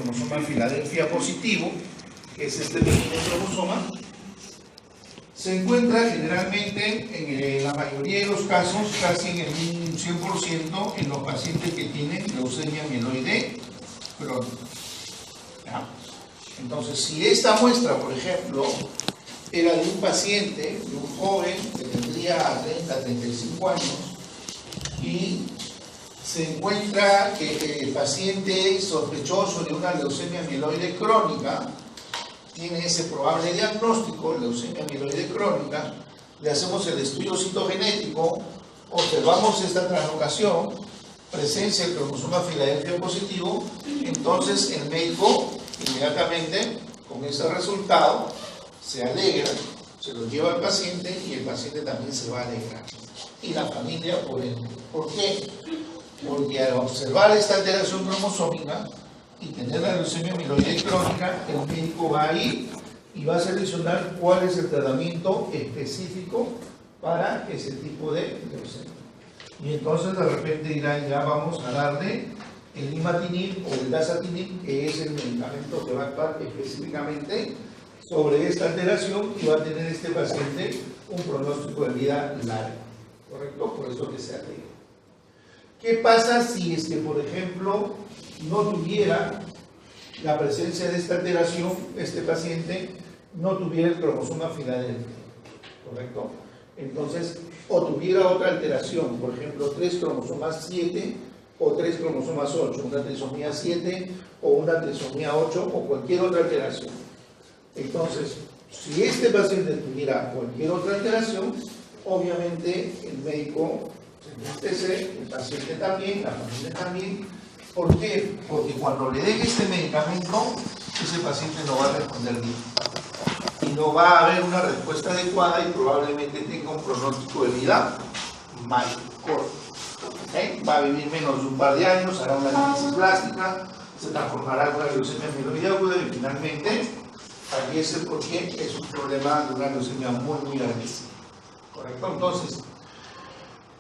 cromosoma Filadelfia positivo, que es este pequeño cromosoma, se encuentra generalmente en la mayoría de los casos, casi en el 100%, en los pacientes que tienen leucemia mieloide crónica. ¿Ya? Entonces, si esta muestra, por ejemplo, era de un paciente, de un joven que tendría 30, 35 años, y se encuentra que el paciente sospechoso de una leucemia mieloide crónica tiene ese probable diagnóstico, leucemia mieloide crónica, le hacemos el estudio citogenético, observamos esta translocación, presencia del cromosoma Filadelfia positivo, entonces el médico inmediatamente con ese resultado se alegra, se lo lleva al paciente y el paciente también se va a alegrar. Y la familia por ende. ¿Por qué? Porque al observar esta alteración cromosómica y tener la leucemia mieloide crónica, el médico va a ir y va a seleccionar cuál es el tratamiento específico para ese tipo de leucemia. Y entonces de repente dirán, ya vamos a darle el imatinib o el dasatinib, que es el medicamento que va a actuar específicamente sobre esta alteración y va a tener este paciente un pronóstico de vida largo, ¿correcto? Por eso que se alegra. ¿Qué pasa si es que, por ejemplo, no tuviera la presencia de esta alteración, este paciente no tuviera el cromosoma Filadelfia, ¿correcto? Entonces, o tuviera otra alteración, por ejemplo, 3 cromosomas 7 o 3 cromosomas 8, una trisomía 7 o una trisomía 8 o cualquier otra alteración. Entonces, si este paciente tuviera cualquier otra alteración, obviamente el médico se entristece, el paciente también, la familia también. ¿Por qué? Porque cuando le den este medicamento, ese paciente no va a responder bien. Y no va a haber una respuesta adecuada y probablemente tenga un pronóstico de vida mal, corto. ¿Okay? Va a vivir menos de un par de años, hará una lisis plástica, se transformará en una leucemia mieloide aguda y finalmente fallece porque es un problema de una leucemia muy agresiva. ¿Correcto? Entonces,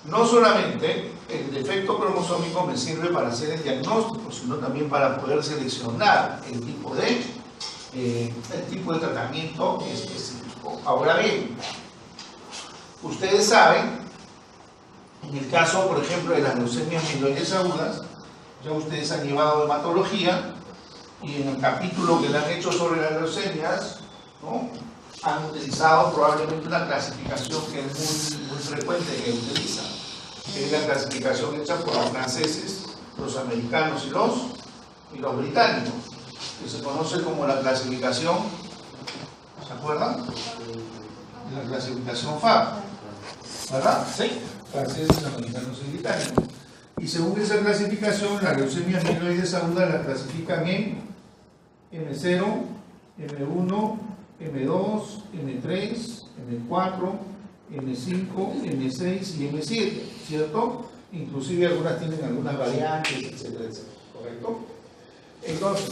no solamente el defecto cromosómico me sirve para hacer el diagnóstico, sino también para poder seleccionar el tipo de tratamiento específico. Ahora bien, ustedes saben, en el caso, por ejemplo, de las leucemias mieloides agudas, ya ustedes han llevado hematología y en el capítulo que le han hecho sobre las leucemias, ¿no?, han utilizado probablemente una clasificación que es muy frecuente que utilizan, que es la clasificación hecha por los franceses, los americanos y los británicos, que se conoce como la clasificación, ¿se acuerdan? La clasificación FAB, ¿verdad? Sí. Franceses, americanos y británicos. Y según esa clasificación, las leucemias mieloides agudas las clasifican en M0, M1, M2, M3, M4, M5, M6 y M7, ¿cierto? Inclusive algunas tienen algunas variantes, etcétera, etcétera, ¿correcto? Entonces,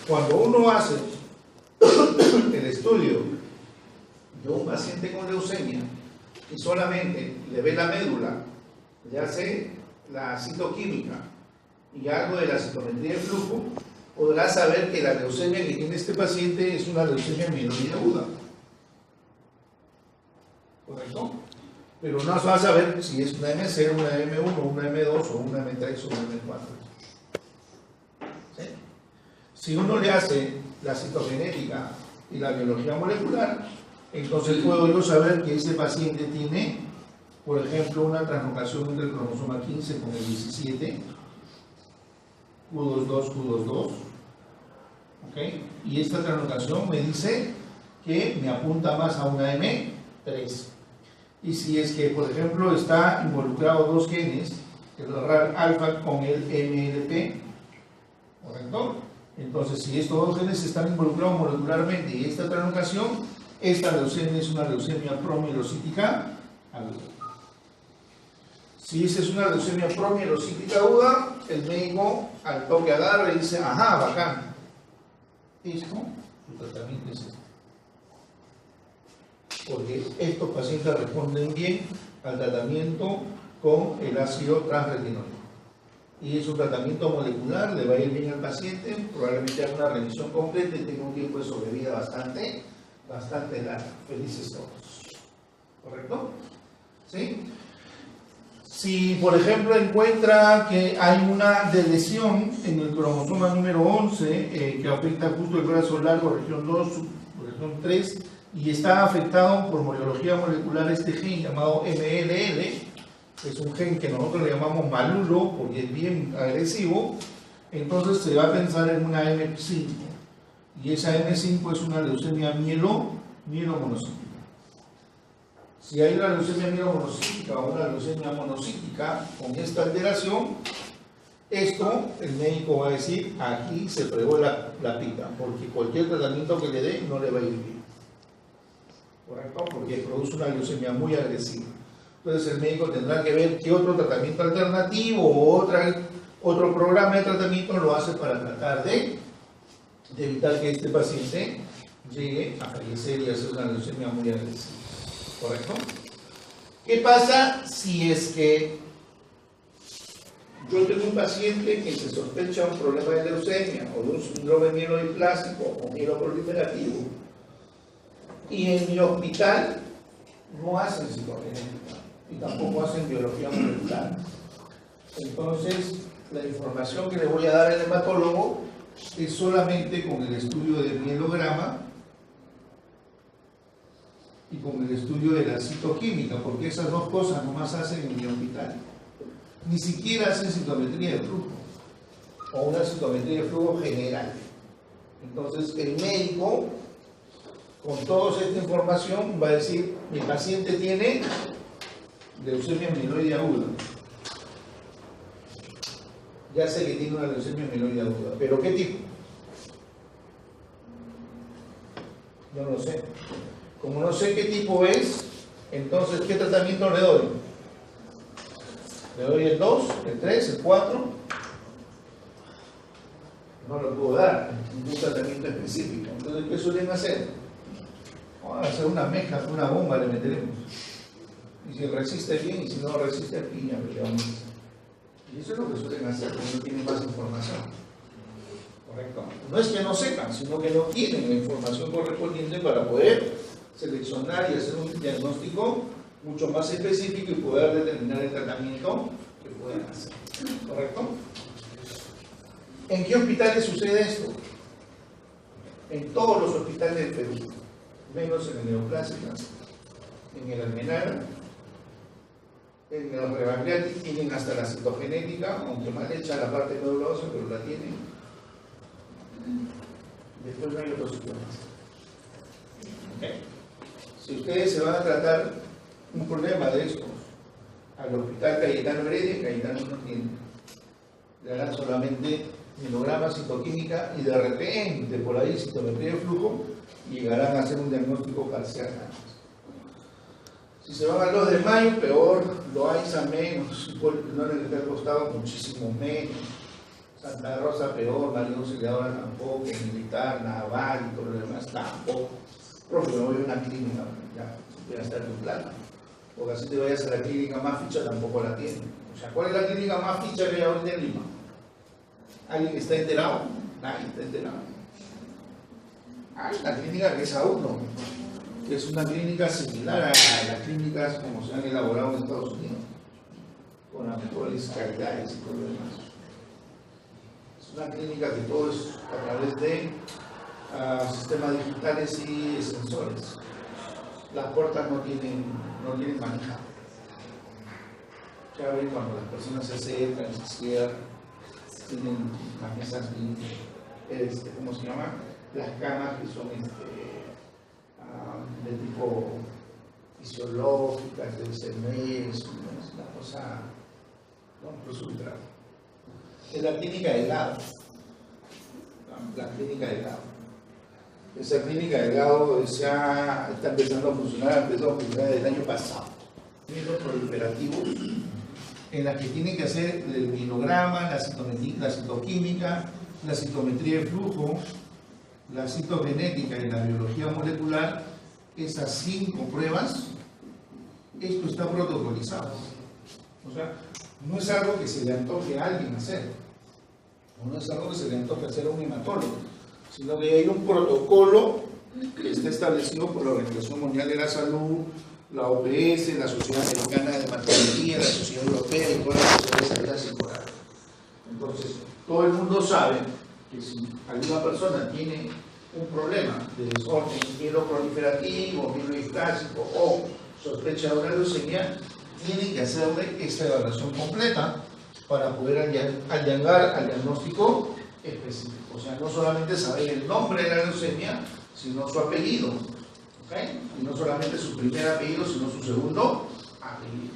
cuando uno hace el estudio de un paciente con leucemia y solamente le ve la médula, le hace la citoquímica y algo de la citometría de flujo, podrá saber que la leucemia que tiene este paciente es una leucemia mieloide aguda. ¿Correcto? Pero no va a saber si es una M0, una M1, una M2 o una M3 o una M4. ¿Sí? Si uno le hace la citogenética y la biología molecular, entonces puedo yo saber que ese paciente tiene, por ejemplo, una translocación entre el cromosoma 15 con el 17, Q22, ¿ok? Y esta translocación me dice que me apunta más a una M3. Y si es que, por ejemplo, está involucrado 2 genes, el RAR alfa con el MLP, ¿correcto? Entonces, si estos 2 genes están involucrados molecularmente y esta translocación, esta leucemia es una leucemia promielocítica aguda. Si esa es una leucemia promielocítica aguda, el médico al toque agarra y dice, ajá, bacán. Esto, su tratamiento es este. Porque estos pacientes responden bien al tratamiento con el ácido transretinólico. y es un tratamiento molecular, le va a ir bien al paciente, probablemente haga una revisión completa y tenga un tiempo de sobrevida bastante largo. Felices todos. ¿Correcto? ¿Sí? Si, por ejemplo, encuentra que hay una lesión en el cromosoma número 11 que afecta justo el brazo largo, región 2, región 3, y está afectado por biología molecular este gen llamado MLL, es un gen que nosotros le llamamos malulo porque es bien agresivo, entonces se va a pensar en una M5, y esa M5 es una leucemia mielomonocítica. Si hay una leucemia mielomonocítica o una leucemia monocítica con esta alteración, esto el médico va a decir, aquí se fregó la pita, porque cualquier tratamiento que le dé no le va a ir bien. ¿Correcto? Porque produce una leucemia muy agresiva. Entonces el médico tendrá que ver qué otro tratamiento alternativo o otro programa de tratamiento lo hace para tratar de evitar que este paciente llegue a fallecer y hacer una leucemia muy agresiva. ¿Correcto? ¿Qué pasa si es que yo tengo un paciente que se sospecha un problema de leucemia o de un síndrome mielodiplásico o mieloproliferativo y en mi hospital no hacen citogenética y tampoco hacen biología molecular? Entonces, la información que le voy a dar al hematólogo es solamente con el estudio del mielograma y con el estudio de la citoquímica, porque esas dos cosas nomás hacen en mi hospital. Ni siquiera hacen citometría de flujo o una citometría de flujo general. Entonces, el médico, con toda esta información, va a decir: mi paciente tiene leucemia mieloide aguda. Ya sé que tiene una leucemia mieloide aguda, pero ¿qué tipo? Yo no sé. Como no sé qué tipo es, entonces, ¿qué tratamiento le doy? ¿Le doy el 2, el 3, el 4? No lo puedo dar, ningún tratamiento específico. Entonces, ¿qué suelen hacer? Vamos a hacer una mezcla, una bomba le meteremos. Y si resiste bien, y si no resiste, piña, le vamos a hacer. Y eso es lo que suelen hacer, porque no tienen más información. ¿Correcto? No es que no sepan, sino que no tienen la información correspondiente para poder seleccionar y hacer un diagnóstico mucho más específico y poder determinar el tratamiento que pueden hacer. ¿Correcto? ¿En qué hospitales sucede esto? En todos los hospitales del Perú, menos en el Neoclásica, en el Almenara, en el Rebagliati tienen hasta la citogenética, aunque mal hecha la parte nebulosa, pero la tienen. Después no hay otros sistemas. ¿Okay? Si ustedes se van a tratar un problema de estos al hospital Cayetano Heredia, Cayetano no tiene. Le harán solamente mielograma, citoquímica y de repente por ahí citometría de flujo y llegarán a hacer un diagnóstico parcial. Si se van al 2 de mayo, peor, Loaiza menos, no les ha costado muchísimo menos. Santa Rosa peor, María Auxiliadora tampoco, Militar, Naval y todo lo demás tampoco. Profe, me voy a una clínica, ya, voy a estar en plata. Porque así te vayas a la clínica más ficha, tampoco la tienen. O sea, ¿cuál es la clínica más ficha que hay ahorita en Lima? ¿Alguien está enterado? Nadie está enterado. Hay una clínica que es A1, que es una clínica similar a las clínicas como se han elaborado en Estados Unidos, con las mejores calidades y todo lo demás. Es una clínica que todo es a través de sistemas digitales y sensores. Las puertas no tienen manija. Ya ven cuando las personas se acercan y se cierran, tienen las mesas, ¿cómo se llama? Las camas que son de tipo fisiológicas, del CME, es una cosa, no, ultra. Es la clínica de Gado. La clínica de Gado. Esa clínica de Gado ya está empezando a funcionar, empezó a funcionar desde el año pasado. Los proliferativos en las que tienen que hacer el mielograma, la citoquímica, la citometría de flujo, la citogenética y la biología molecular, esas 5 pruebas, esto está protocolizado. O sea, no es algo que se le antoje a alguien hacer, no es algo que se le antoje hacer a un hematólogo, sino que hay un protocolo que está establecido por la Organización Mundial de la Salud, la OPS, la Sociedad Americana de Hematología, la Sociedad Europea y todas las sociedades sanitarias incorporadas. Entonces, todo el mundo sabe que si alguna persona tiene un problema de desorden mieloproliferativo, mielodiscásico o sospecha de una leucemia, tienen que hacerle esta evaluación completa para poder allanar al diagnóstico específico. O sea, no solamente saber el nombre de la leucemia, sino su apellido. ¿Okay? Y no solamente su primer apellido, sino su segundo apellido.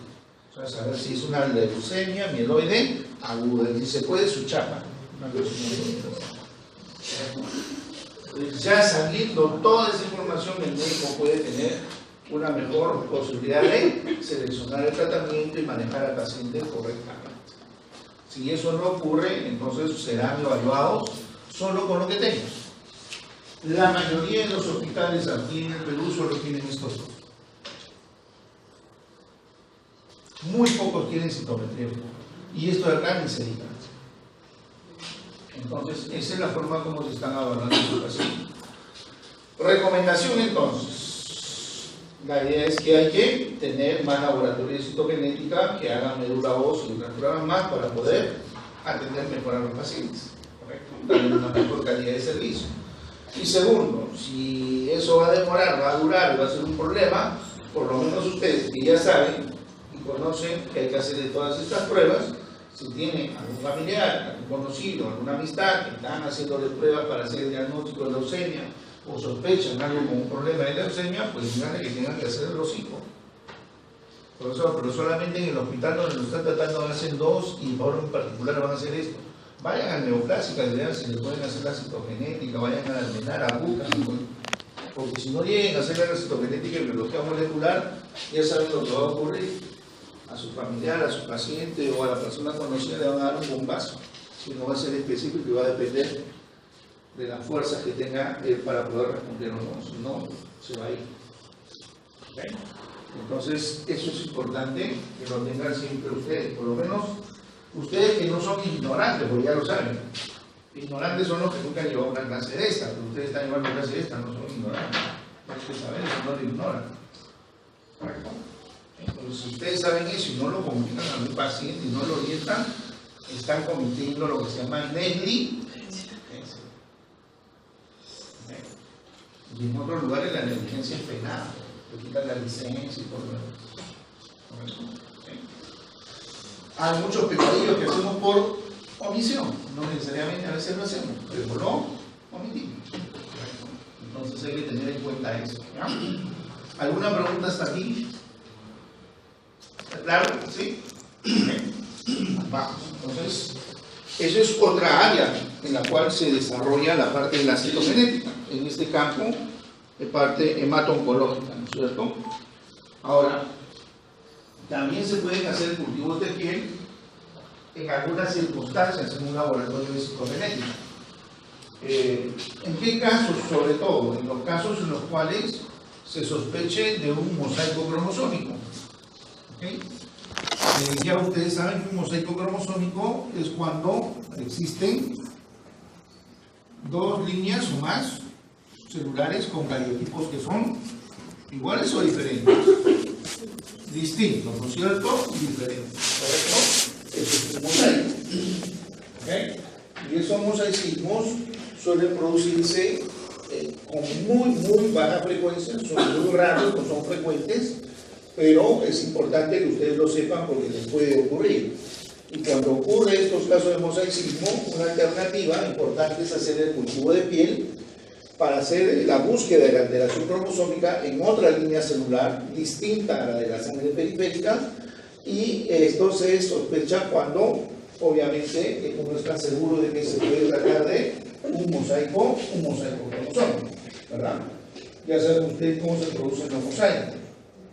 O sea, saber si es una leucemia mieloide aguda, y si se puede, su chapa. Una leucemia mieloide. Ya sabiendo toda esa información, el médico puede tener una mejor posibilidad de seleccionar el tratamiento y manejar al paciente correctamente. Si eso no ocurre, entonces serán evaluados solo con lo que tengan. La mayoría de los hospitales aquí en el Perú solo tienen estos dos. Muy pocos tienen citometría y esto de acá ni se diga. Entonces, esa es la forma como se están evaluando los pacientes. Recomendación entonces. La idea es que hay que tener más laboratorios de citogenética que hagan médula ósea y otras pruebas más para poder atender mejor a los pacientes. ¿Correcto? Darle una mejor calidad de servicio. Y segundo, si eso va a demorar, va a durar, va a ser un problema, por lo menos ustedes que ya saben y conocen que hay que hacer de todas estas pruebas, si tienen algún familiar, algún conocido, alguna amistad que están haciéndole pruebas para hacer el diagnóstico de leucemia o sospechan algo como un problema de leucemia, pues díganle que tengan que hacer los hijos. Pero solamente en el hospital donde lo están tratando hacen dos y ahora en particular van a hacer esto. Vayan al Neoplásica y vean si le pueden hacer la citogenética, vayan a Almenara, buscan, porque si no lleguen a hacer la citogenética y biología molecular, ya saben lo que va a ocurrir. A su familiar, a su paciente o a la persona conocida le van a dar un bombazo. Si no va a ser específico y va a depender de las fuerzas que tenga para poder responder o no, si no, se va a ir. ¿Okay? Entonces, eso es importante que lo tengan siempre ustedes, por lo menos ustedes que no son ignorantes, porque ya lo saben. Ignorantes son los que nunca han llevado una clase de esta, pero ustedes están llevando una clase de esta, no son ignorantes. Hay que saber eso, no lo ignoran. ¿Correcto? Entonces, si ustedes saben eso y no lo comunican a un paciente y no lo orientan, están cometiendo lo que se llama negligencia. Y en otros lugares la negligencia es penada, le quitan la licencia y todo lo demás. Hay muchos pecadillos que hacemos por omisión, no necesariamente a veces lo hacemos, pero lo omitimos. Entonces hay que tener en cuenta eso. ¿Ya? ¿Alguna pregunta hasta aquí? ¿Claro? ¿Sí? Vamos. Entonces, eso es otra área en la cual se desarrolla la parte de la citogenética, en este campo de parte hemato-oncológica, ¿no es cierto? Ahora, también se pueden hacer cultivos de piel en algunas circunstancias en un laboratorio de citogenética. ¿En qué casos? Sobre todo, en los casos en los cuales se sospeche de un mosaico cromosómico. ¿Okay? Ya ustedes saben que un mosaico cromosómico es cuando existen dos líneas o más celulares con cariotipos que son iguales o diferentes. Distintos, ¿no es cierto? Diferentes. ¿Correcto? Eso es un mosaico. ¿Okay? Y esos mosaicismos suelen producirse con muy baja frecuencia, son muy raros, no son frecuentes, pero es importante que ustedes lo sepan porque les puede ocurrir. Y cuando ocurre estos casos de mosaicismo, una alternativa importante es hacer el cultivo de piel para hacer la búsqueda de la alteración cromosómica en otra línea celular distinta a la de la sangre periférica, y esto se sospecha cuando obviamente uno está seguro de que se puede tratar de un mosaico cromosómico, ¿verdad? Ya saben ustedes cómo se producen los mosaicos,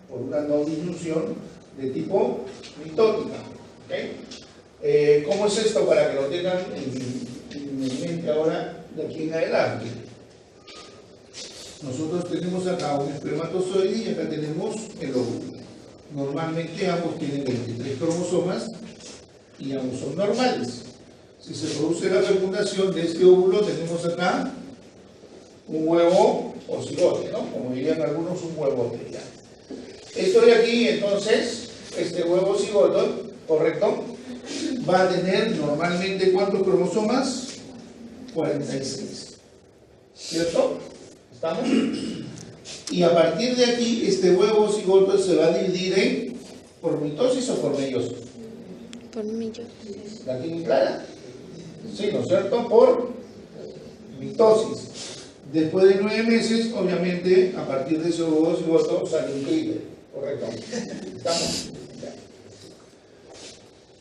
por una no disyunción de tipo mitótica. ¿Okay? ¿Cómo es esto para que lo tengan en mente ahora de aquí en adelante? Nosotros tenemos acá un espermatozoide y acá tenemos el óvulo. Normalmente ambos tienen 23 cromosomas y ambos son normales. Si se produce la fecundación de este óvulo, tenemos acá un huevo o cigote, ¿no? Como dirían algunos, un huevote ya. Esto de aquí, entonces, este huevo cigoto, ¿correcto? Va a tener normalmente ¿cuántos cromosomas? 46. ¿Cierto? ¿Estamos? Y a partir de aquí, este huevo cigoto se va a dividir por mitosis o por meiosis. Por meiosis. ¿La tienen clara? Sí, ¿no es cierto? Por mitosis. Después de 9 meses, obviamente, a partir de ese huevo cigoto sale un críter. Correcto. ¿Estamos? Ya.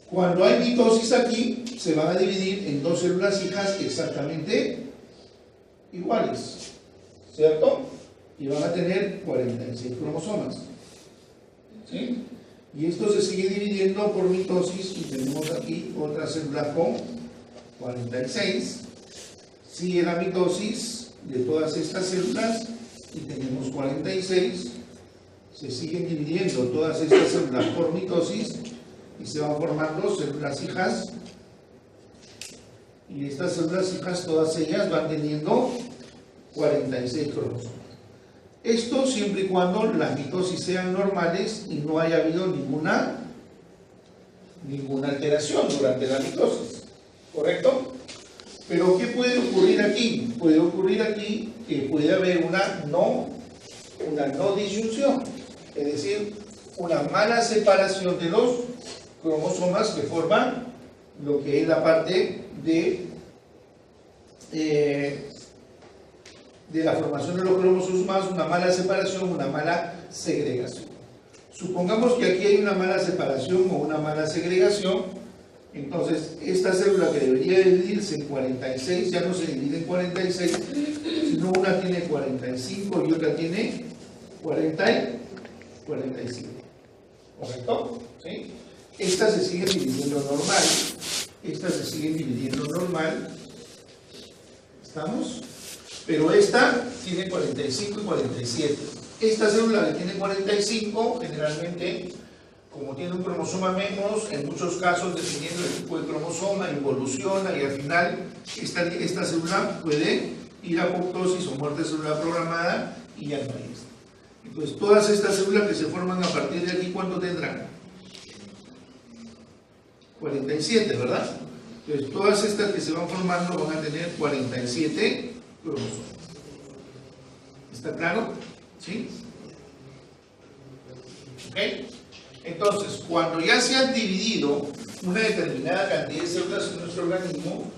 Cuando hay mitosis aquí, se van a dividir en dos células hijas exactamente iguales. ¿Cierto? Y van a tener 46 cromosomas. ¿Sí? Y esto se sigue dividiendo por mitosis y tenemos aquí otra célula con 46. Sigue la mitosis de todas estas células y tenemos 46. Se siguen dividiendo todas estas células por mitosis y se van formando células hijas. Y estas células hijas, todas ellas van teniendo 46 cromosomas. Esto siempre y cuando las mitosis sean normales y no haya habido ninguna alteración durante la mitosis. ¿Correcto? Pero ¿qué puede ocurrir aquí? Puede ocurrir aquí que puede haber una no disyunción, es decir, una mala separación de los cromosomas que forman lo que es la parte de la formación de los cromosomas, una mala separación, una mala segregación. Supongamos que aquí hay una mala separación o una mala segregación, entonces esta célula que debería dividirse en 46 ya no se divide en 46, sino una tiene 45 y otra tiene 45. ¿Correcto? ¿Sí? Estas se siguen dividiendo normal. Estas se siguen dividiendo normal. ¿Estamos? Pero esta tiene 45 y 47. Esta célula que tiene 45, generalmente, como tiene un cromosoma menos, en muchos casos, dependiendo del tipo de cromosoma, involuciona y al final esta célula puede ir a apoptosis o muerte celular programada y ya no hay esto. Entonces, todas estas células que se forman a partir de aquí, ¿cuánto tendrán? 47, ¿verdad? Entonces, todas estas que se van formando van a tener 47 cromosomas. ¿Está claro? ¿Sí? ¿Ok? Entonces, cuando ya se han dividido una determinada cantidad de células en nuestro organismo,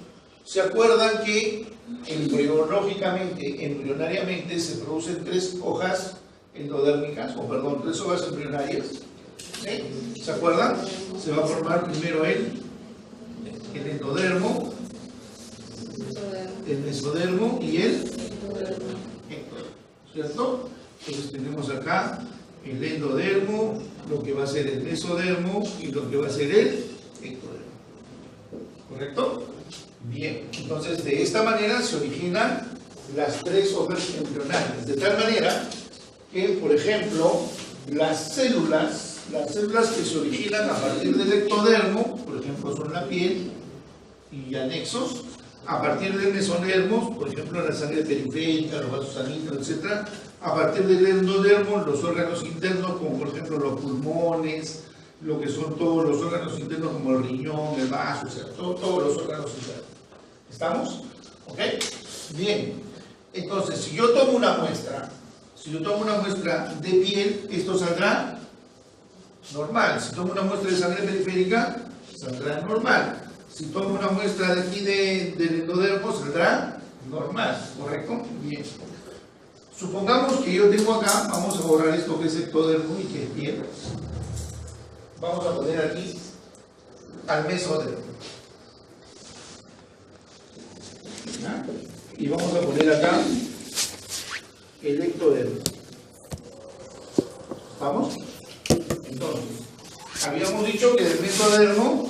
¿se acuerdan que embrionariamente se producen 3 hojas endodérmicas, tres hojas embrionarias? ¿Sí? ¿Se acuerdan? Se va a formar primero el endodermo, el mesodermo y el ectodermo, ¿cierto? Entonces tenemos acá el endodermo, lo que va a ser el mesodermo y lo que va a ser el ectodermo. ¿Correcto? Bien, entonces de esta manera se originan las 3 hojas embrionarias, de tal manera que, por ejemplo, las células que se originan a partir del ectodermo, por ejemplo, son la piel y anexos, a partir del mesodermo, por ejemplo, la sangre periférica, los vasos sanguíneos, etc. A partir del endodermo, los órganos internos, como por ejemplo los pulmones, lo que son todos los órganos internos como el riñón, el vaso, o sea, todos los órganos internos. ¿Estamos? ¿Ok? Bien. Entonces, si yo tomo una muestra de piel, esto saldrá normal. Si tomo una muestra de sangre periférica, saldrá normal. Si tomo una muestra de aquí del endodermo, saldrá normal, ¿correcto? Bien. Supongamos que yo tengo acá, vamos a borrar esto que es ectodermo y que es piel. Vamos a poner aquí al mesodermo. ¿Ya? Y vamos a poner acá el ectodermo. ¿Vamos? Entonces, habíamos dicho que del mesodermo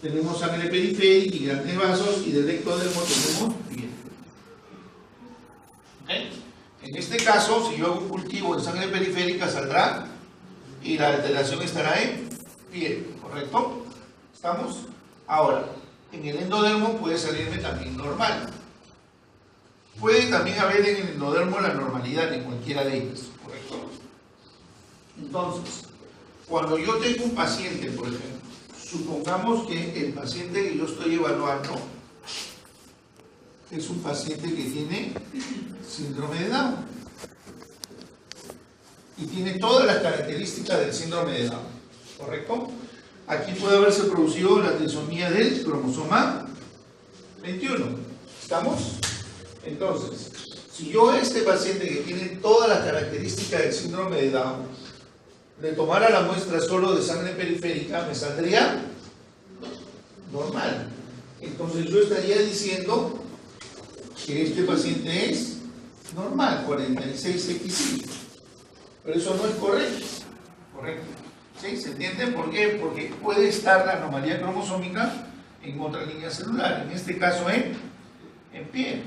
tenemos sangre periférica y grandes vasos, y del ectodermo tenemos piel. ¿Okay? En este caso, si yo hago un cultivo en sangre periférica, saldrá y la alteración estará en piel, ¿correcto? ¿Estamos? Ahora, en el endodermo puede salirme también normal. Puede también haber en el endodermo la normalidad en cualquiera de ellas, ¿correcto? Entonces, cuando yo tengo un paciente, por ejemplo, supongamos que el paciente que yo estoy evaluando es un paciente que tiene síndrome de Down y tiene todas las características del síndrome de Down, ¿correcto? Aquí puede haberse producido la trisomía del cromosoma 21. ¿Estamos? Entonces, si yo a este paciente que tiene todas las características del síndrome de Down le tomara la muestra solo de sangre periférica, me saldría normal. Entonces yo estaría diciendo que este paciente es normal, 46XY. Pero eso no es correcto. ¿Correcto? ¿Sí? ¿Se entiende por qué? Porque puede estar la anomalía cromosómica en otra línea celular, en este caso en piel.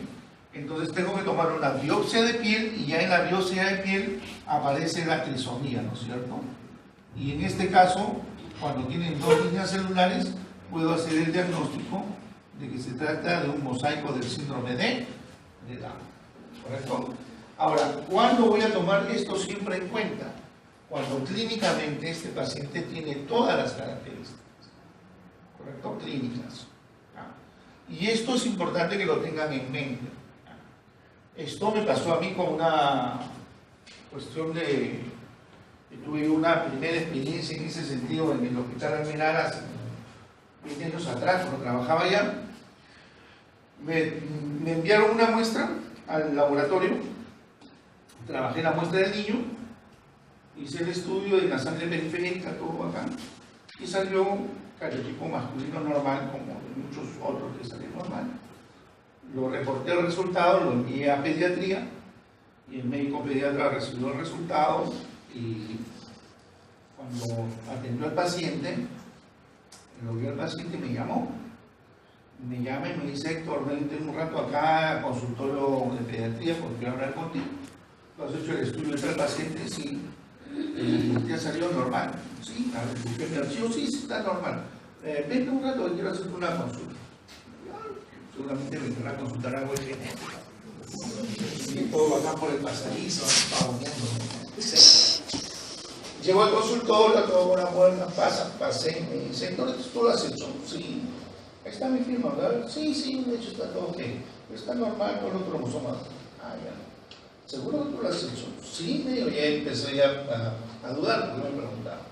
Entonces tengo que tomar una biopsia de piel y ya en la biopsia de piel aparece la trisomía, ¿no es cierto? Y en este caso, cuando tienen dos líneas celulares, puedo hacer el diagnóstico de que se trata de un mosaico del síndrome de Down. ¿Correcto? Ahora, ¿cuándo voy a tomar esto siempre en cuenta? Cuando clínicamente este paciente tiene todas las características. ¿Correcto? Clínicas. Y esto es importante que lo tengan en mente. Esto me pasó a mí con una cuestión de que tuve una primera experiencia en ese sentido en el Hospital Almenara hace 20 años atrás, cuando trabajaba allá. Me enviaron una muestra al laboratorio, trabajé la muestra del niño, hice el estudio de la sangre periférica, todo acá, y salió cariotipo masculino normal, como muchos otros que salen normal. Lo reporté el resultado, lo envié a pediatría y el médico pediatra recibió el resultado y cuando atendió al paciente, lo vio el paciente y me llama y me dice: Héctor, vente un rato acá al consultorio de pediatría porque quiero hablar contigo. ¿Tú has hecho el estudio del paciente? Sí. ¿Te ha salido normal? Sí. A ver, ¿busqué mi archivo? Sí, sí, está normal. Vente un rato que quiero hacerte una consulta. Seguramente me querrá consultar algo de genética. Sí, puedo bajar por el pasadizo, llego al consultorio, toco una puerta, pasé, me dice: entonces tú lo has hecho. Sí. Ahí está mi firma, ¿verdad? Sí, de hecho está todo ok. Pero está normal con los cromosomas. Ah, ya. ¿Seguro que tú lo has hecho? Sí, medio. Ya empecé a dudar porque me preguntaba.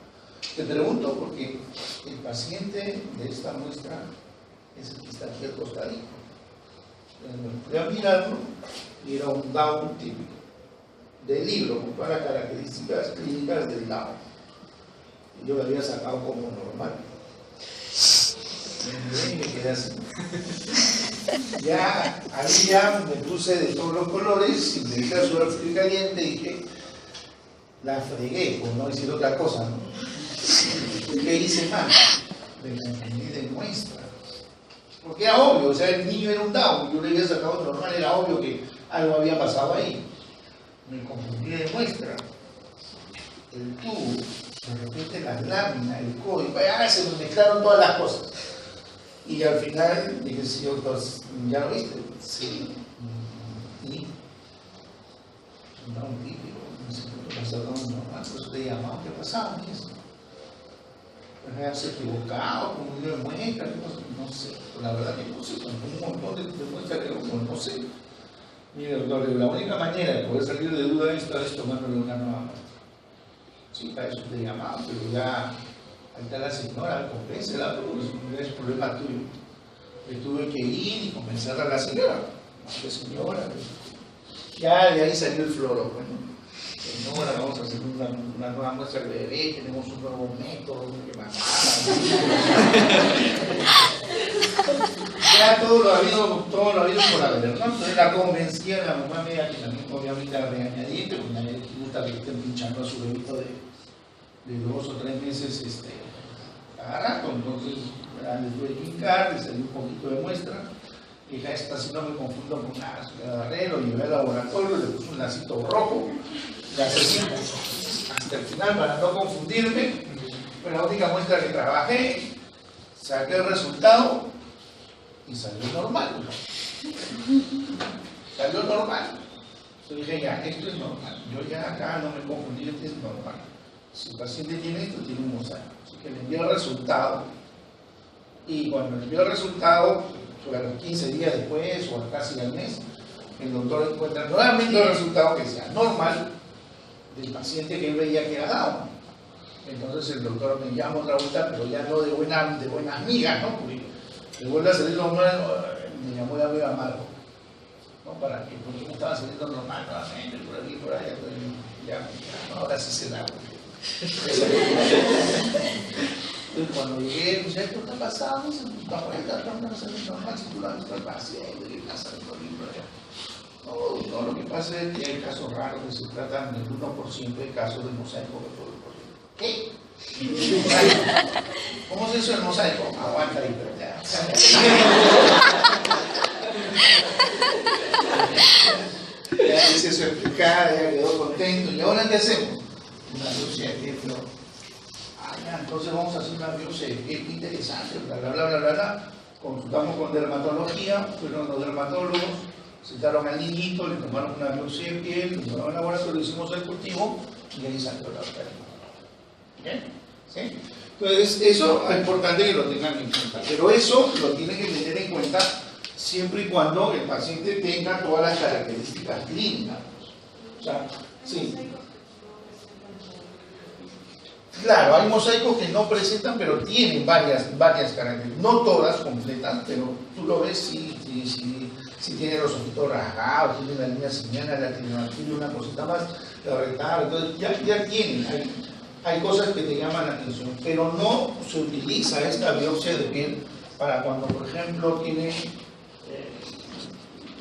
Te pregunto porque el paciente de esta muestra es el que está aquí al costadito. Fui a mirarlo y era un Down típico, del libro, con todas las características clínicas del Down. Y yo lo había sacado como normal. Y me quedé así. Ahí ya me puse de todos los colores y me dije a sudar frío y caliente y dije: la fregué, por no decir otra cosa, ¿no? ¿Qué hice mal? Me confundí de muestra. Porque era obvio, o sea, el niño era un Down, yo le había sacado normal, era obvio que algo había pasado ahí. Me confundí de muestra. El tubo, de repente las láminas, el código, se me mezclaron todas las cosas. Y al final dije: sí, doctor, ¿ya lo viste? Sí. Y un Down típico, no sé qué pasó, normal, por eso te he llamado, ¿qué ha pasado? ¿Se ha equivocado? ¿Cómo dio muestra? No sé, la verdad que no sé, con un montón de muestras que no sé. Mire, doctor, la única manera de poder salir de duda de esto es tomándole una nueva muestra. Sí, para eso te llamaba, pero ya ahí está la señora, convéncela, pero es problema tuyo. Le tuve que ir y convencer a la señora. ¿Qué señora? Ya de ahí salió el floro. Bueno, señora, vamos a hacer una nueva muestra del bebé, tenemos un nuevo método que mandar. Ya todo lo habido por haber, ¿no? Entonces la convencía de la mamá media, que también obviamente era regañadiente, porque nadie le gusta que estén pinchando a su bebito de 2 o 3 meses cada rato. Entonces le tuve que hincar, le salió un poquito de muestra. Dije: esta si no me confundo con una agarrero, llevé al laboratorio, le puse un lacito rojo, la seguimos hasta el final para no confundirme. Fue la única muestra que trabajé. Saqué el resultado y salió normal. Salió normal. Yo dije, ya, esto es normal. Yo ya acá no me confundí, esto es normal. Si el paciente tiene esto, tiene un mosaico. Así que le envió el resultado. Y cuando le envió el resultado, a los 15 días después o casi al mes, el doctor encuentra nuevamente el resultado que sea normal del paciente que él veía que era Down. Entonces el doctor me llama otra vuelta, pero ya no de buenas migas, ¿no? Porque le vuelve a salir normal, me llamó ya muy amargo. ¿No? Para que, porque me estaba saliendo normal nuevamente, por aquí, por allá, ya, no, ahora sí se da. Entonces cuando llegué, pues esto está pasando, se está saliendo normal, si tú lo has visto al paciente, que está saliendo libre. No, lo que pasa es que hay casos raros que se tratan del 1% de casos de mosaico de todo el proceso. ¿Qué? ¿Cómo se hizo el mosaico? Aguanta ahí, pero ya. Ya hice su explicada, ya quedó contento. ¿Y ahora qué hacemos? Una biopsia de flor. Ya, entonces vamos a hacer una biopsia de piel interesante, bla, bla, bla, bla, bla, bla. Consultamos con dermatología, fueron los dermatólogos, sentaron al niñito, le tomaron una biopsia de piel, le tomaron el laboratorio, hicimos el cultivo y ahí salió la operación. ¿Bien? ¿Sí? Entonces, eso es importante que lo tengan en cuenta, pero eso lo tienen que tener en cuenta siempre y cuando el paciente tenga todas las características clínicas. O sea, sí. Claro, hay mosaicos que no presentan, pero tienen varias características. No todas completas, pero tú lo ves si tiene los ojitos rasgados, tiene una línea simiana, la tiene una cosita más, la rectal, entonces ya tienen. Hay cosas que te llaman la atención, pero no se utiliza esta biopsia de piel para cuando, por ejemplo, tiene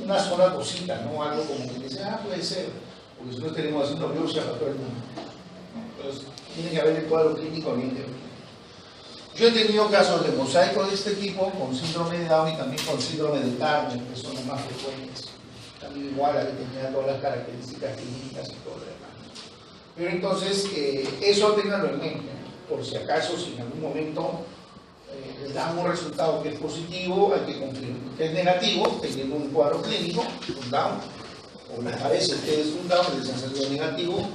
una sola cosita, ¿no? Algo como que dice, puede ser, porque si no estaremos haciendo biopsia para todo el mundo. Entonces, tiene que haber el cuadro clínico bien definido. Yo he tenido casos de mosaico de este tipo, con síndrome de Down y también con síndrome de Turner, que son los más frecuentes. También igual, ahí tenía todas las características clínicas y todo lo demás. Pero entonces, eso ténganlo en mente, por si acaso, si en algún momento les dan un resultado que es positivo, hay que confirmar que es negativo, teniendo un cuadro clínico, un Down, o les parece que es un Down, les ha salido negativo,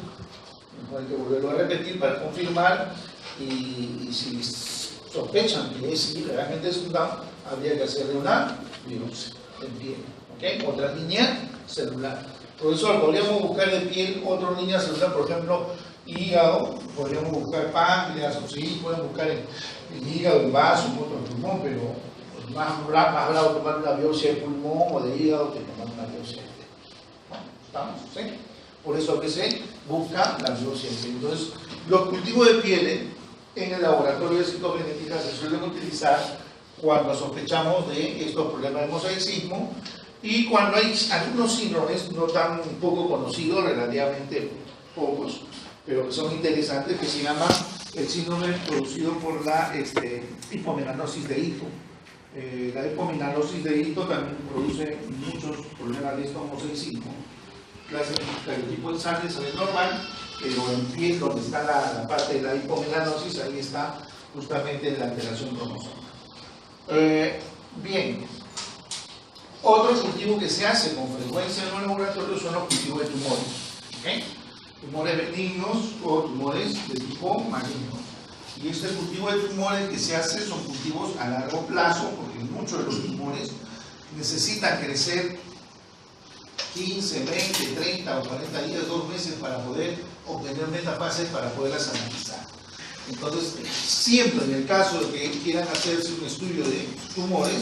hay que volverlo a repetir para confirmar, y si sospechan que sí, realmente es un Down, habría que hacerle una biopsia de piel. ¿Okay? Otra línea celular. Profesor, podríamos buscar de piel otra línea celular, por ejemplo, hígado, podríamos buscar páncreas, o sí, pueden buscar el hígado, el vaso, otro pulmón, pero pues, más bravo tomar una biopsia de pulmón o de hígado que tomar una biopsia de piel. Bueno, ¿estamos? ¿Sí? Por eso que se busca la biopsia de piel. Entonces, los cultivos de pieles en el laboratorio de citogenética se suelen utilizar cuando sospechamos de estos problemas de mosaicismo y cuando hay algunos síndromes no tan poco conocidos, relativamente pocos, pero que son interesantes, que se llama el síndrome producido por la hipomelanosis de hito. La hipomelanosis de hito también produce muchos problemas de estos mosaicismo. El tipo en sangre sale normal, pero en piel, donde está la parte de la hipomelanosis, ahí está justamente la alteración cromosómica. Bien. Otro cultivo que se hace con frecuencia en los laboratorios son los cultivos de tumores. ¿Okay? Tumores benignos o tumores de tipo maligno. Y este cultivo de tumores que se hace son cultivos a largo plazo, porque muchos de los tumores necesitan crecer 15, 20, 30 o 40 días, 2 meses para poder obtener metafases para poderlas analizar. Entonces, siempre en el caso de que quieran hacerse un estudio de tumores,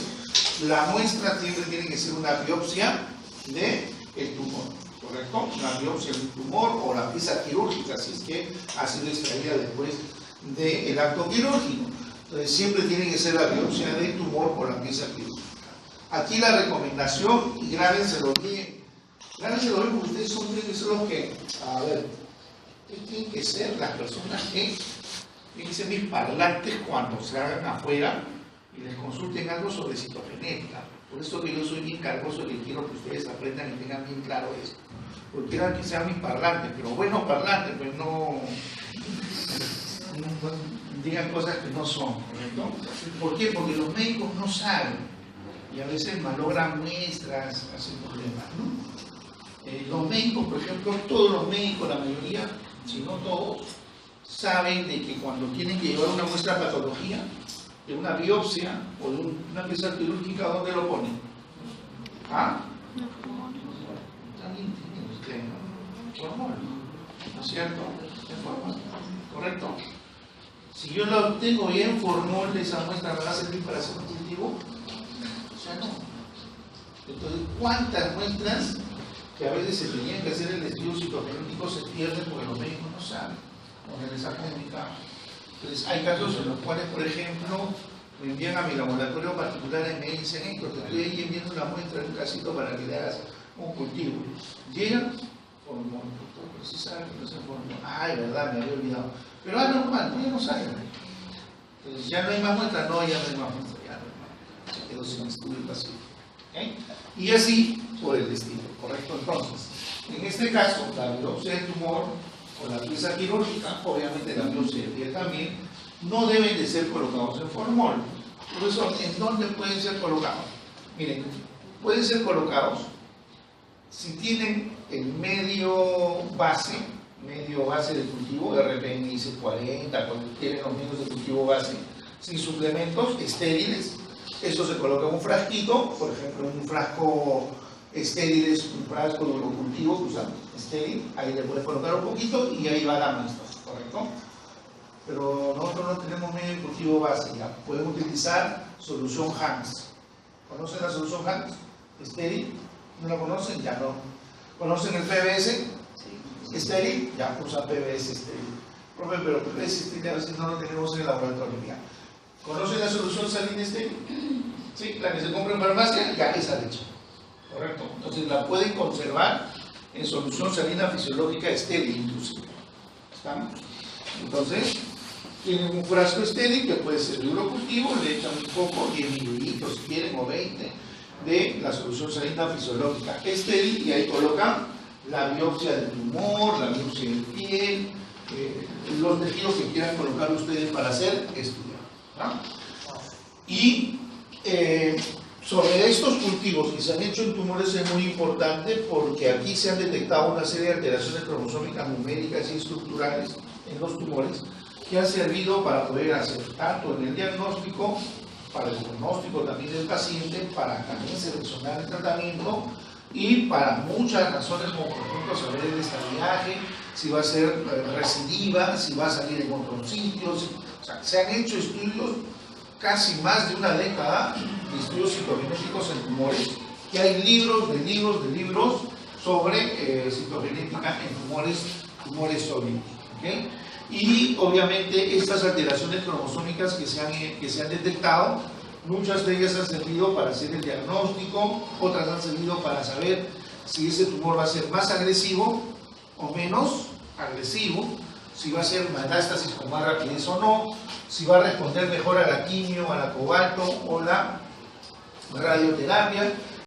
la muestra siempre tiene que ser una biopsia del tumor, ¿correcto? Una biopsia del tumor o la pieza quirúrgica, si es que ha sido extraída después del acto quirúrgico. Entonces, siempre tiene que ser la biopsia del tumor o la pieza quirúrgica. Aquí la recomendación, y grábenselo bien, porque ustedes tienen que ser los que, a ver, tienen que ser las personas que tienen que ser mis parlantes cuando se hagan afuera y les consulten algo sobre citogenética. Por eso que yo soy bien cargoso y quiero que ustedes aprendan y tengan bien claro esto. Porque quieran que sean mis parlantes, pero buenos parlantes, pues no digan cosas que no son, ¿correcto? ¿Por qué? Porque los médicos no saben y a veces malogran muestras, hacen problemas, ¿no? Los médicos, por ejemplo, todos los médicos, la mayoría, si no todos, saben de que cuando tienen que llevar una muestra de patología, de una biopsia o de una pieza quirúrgica, ¿dónde lo ponen? ¿Ah? También tienen usted, ¿no? Formol, ¿no es cierto? En formol, ¿correcto? Si yo lo obtengo bien formol, esa muestra me va a servir para hacer un cultivo. O sea, no. Entonces, ¿cuántas muestras que a veces se tenían que hacer el estudio citogenético se pierden porque los médicos no saben o no les ha comunicado? Entonces, hay casos en los cuales, por ejemplo, me envían a mi laboratorio particular y me dicen, esto, te estoy ahí enviando una muestra de un casito para que le hagas un cultivo. Llegan, formol, pero sí saben que no se formol. Ay, verdad, me había olvidado. Pero es normal, tú ya no sabes. Entonces, ya no hay más muestras, no, ya no hay más muestras, ya no hay más. Se quedó sin estudio el paciente. ¿Okay? Y así por el destino, ¿correcto? Entonces, en este caso, la biopsia del tumor o la pieza quirúrgica, obviamente la biopsia de piel también, no deben de ser colocados en formol. Por eso, ¿en dónde pueden ser colocados? Miren, pueden ser colocados si tienen el medio base del cultivo, RPMS 40, cuando tienen los medios de cultivo base, sin suplementos, estériles. Eso se coloca en un frasquito, por ejemplo, en un frasco estéril es un frasco de urocultivo, que usan estéril, ahí le puedes colocar un poquito y ahí va la muestra, ¿correcto? Pero nosotros no tenemos medio de cultivo base, ya pueden utilizar solución Hans. ¿Conocen la solución Hans? Estéril, ¿no la conocen? Ya no. ¿Conocen el PBS? Estéril, ya usan PBS estéril. Profe, pero PBS estéril a veces no lo tenemos en el laboratorio, ya. ¿Conocen la solución salina estéril? Sí, la que se compra en farmacia, ya esa leche. Correcto. Entonces la pueden conservar en solución salina fisiológica estéril inclusive. ¿Están? Entonces, tienen un frasco estéril que puede ser de urocultivo, le echan un poco, 10 mililitros si quieren o 20 de la solución salina fisiológica estéril y ahí colocan la biopsia del tumor, la biopsia de piel, los tejidos que quieran colocar ustedes para hacer estudio. ¿No? Y sobre estos cultivos que se han hecho en tumores es muy importante porque aquí se han detectado una serie de alteraciones cromosómicas numéricas y estructurales en los tumores que han servido para poder hacer tanto en el diagnóstico, para el diagnóstico también del paciente, para también seleccionar el tratamiento y para muchas razones como por ejemplo saber el estadiaje, si va a ser recidiva, si va a salir en otros sitios. O sea, se han hecho estudios, casi más de una década, de estudios citogenéticos en tumores, que hay libros sobre citogenética en tumores sólidos. ¿Okay? Y obviamente estas alteraciones cromosómicas que se han detectado, muchas de ellas han servido para hacer el diagnóstico, otras han servido para saber si ese tumor va a ser más agresivo o menos agresivo, si va a ser metástasis con más rapidez o no, si va a responder mejor a la quimio, a la cobalto o la radioterapia.